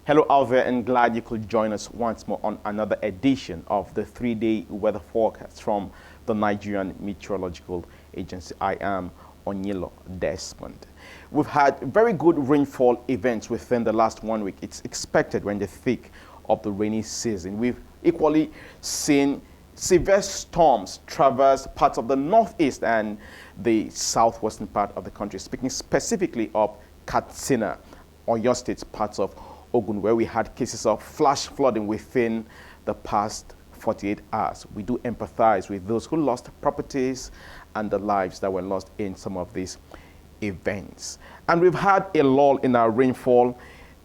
Hello out there, and glad you could join us once more on another edition of the 3-day weather forecast from the Nigerian Meteorological Agency. I am Onyilo Desmond. We've had very good rainfall events within the last 1 week. It's expected we're in the thick of the rainy season. We've equally seen severe storms traverse parts of the northeast and the southwestern part of the country, speaking specifically of Katsina, Oyo State, parts of Ogun, where we had cases of flash flooding within the past 48 hours. We do empathize with those who lost properties and the lives that were lost in some of these events. And we've had a lull in our rainfall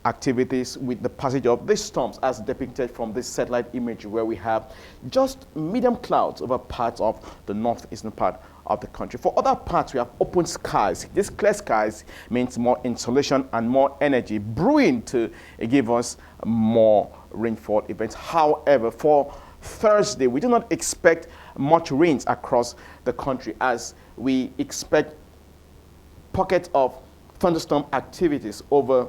activities with the passage of these storms as depicted from this satellite image, where we have just medium clouds over parts of the northeastern part of the country. For other parts, we have open skies. This clear skies means more insolation and more energy brewing to give us more rainfall events. However, for Thursday, we do not expect much rains across the country, as we expect pockets of thunderstorm activities over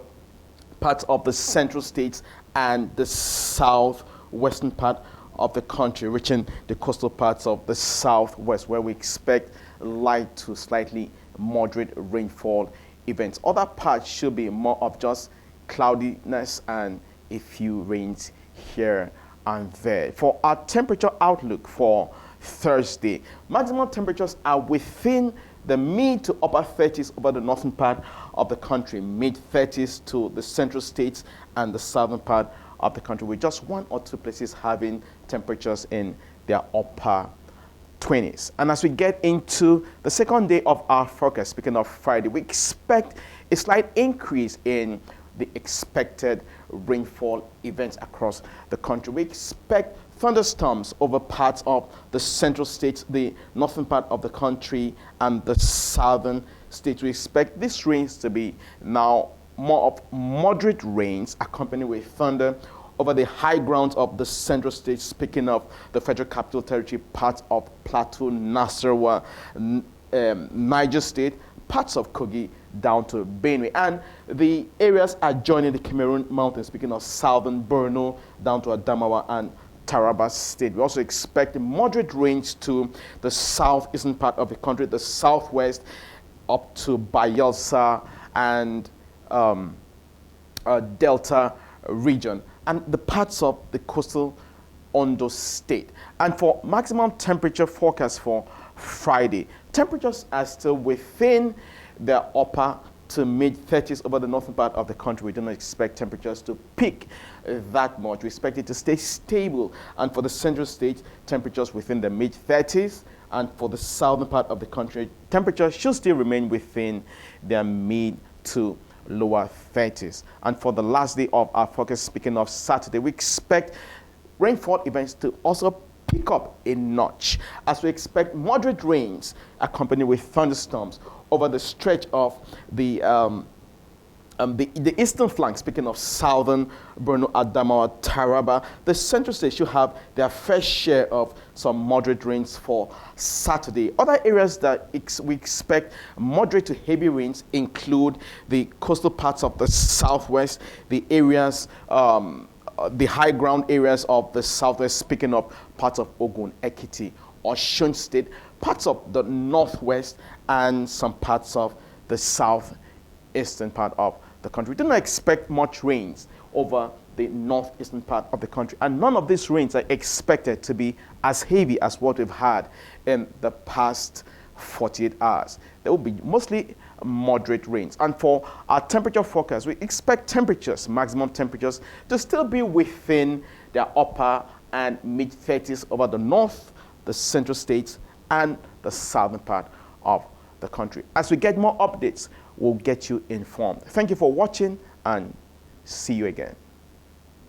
parts of the central states and the southwestern part of the country, reaching the coastal parts of the southwest, where we expect light to slightly moderate rainfall events. Other parts should be more of just cloudiness and a few rains here and there. For our temperature outlook for Thursday, maximum temperatures are within the mid to upper 30s over the northern part of the country, mid 30s to the central states and the southern part of the country, with just one or two places having temperatures in their upper 20s. And as we get into the second day of our forecast, speaking of Friday, we expect a slight increase in the expected rainfall events across the country. We expect thunderstorms over parts of the central states, the northern part of the country, and the southern states. We expect these rains to be now more of moderate rains accompanied with thunder over the high grounds of the central states, speaking of the Federal Capital Territory, parts of Plateau, Nasarawa, Niger State, parts of Kogi, down to Benue, and the areas adjoining the Cameroon Mountains, speaking of southern Borno, down to Adamawa and Taraba State. We also expect moderate rains to the southeastern part of the country, the southwest, up to Bayelsa and Delta region, and the parts of the coastal Ondo State. And for maximum temperature forecast for Friday, temperatures are still within the upper to mid 30s over the northern part of the country. We do not expect temperatures to peak that much. We expect it to stay stable. And for the central state, temperatures within the mid 30s. And for the southern part of the country, temperatures should still remain within their mid to lower 30s. And for the last day of our forecast, speaking of Saturday, we expect rainfall events to also pick up a notch, as we expect moderate rains accompanied with thunderstorms over the stretch of the eastern flank, speaking of southern Borno, Adamawa, Taraba. The central states should have their fair share of some moderate rains for Saturday. Other areas that we expect moderate to heavy rains include the coastal parts of the southwest, the areas, the high ground areas of the southwest, speaking of parts of Ogun, Ekiti, Osun State, parts of the northwest, and some parts of the southeastern part of the country. We do not expect much rains over the northeastern part of the country, and none of these rains are expected to be as heavy as what we've had in the past 48 hours. There will be mostly moderate rains. And for our temperature forecast, we expect temperatures, maximum temperatures, to still be within their upper and mid 30s over the north, the central states, and the southern part of the country. As we get more updates, we'll get you informed. Thank you for watching, and see you again.